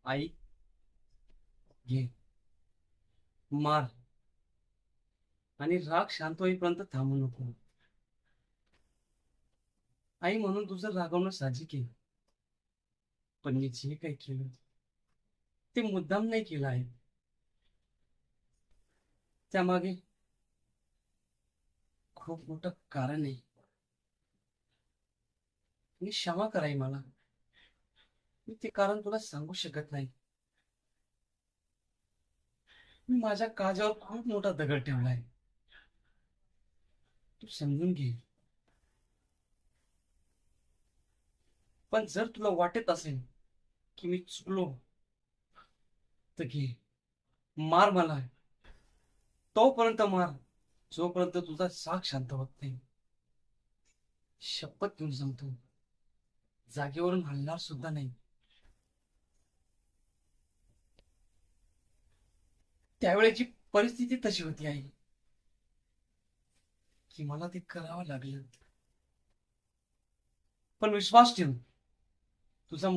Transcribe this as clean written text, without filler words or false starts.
आई, घे, मार. आणि राग शांत होईपर्यंत थांबू नको. आई, म्हणून तुझं रागवणं साहजिक आहे. पण मी जे काही केलं ते मुद्दाम नाही केलं आहे. त्यामागे खूप मोठं कारण आहे. मी क्षमा कराय मला. मी ते कारण तुला सांगू शकत नाही. मी माझ्या काळजावर खूप मोठा दगड ठेवलाय. तू समजून घे. पण जर तुला वाटत असेल की मी चुकलो, तर घे, मार मला. तोपर्यंत मार जोपर्यंत तुझा साग शांत होत नाही. शपथ घेऊन सांगतो, जागेवरून हलणार सुद्धा नाही. त्यावेळेची परिस्थिती तशी होती आई, की मला ते करावं लागलं. पण विश्वास ठेव, तुझा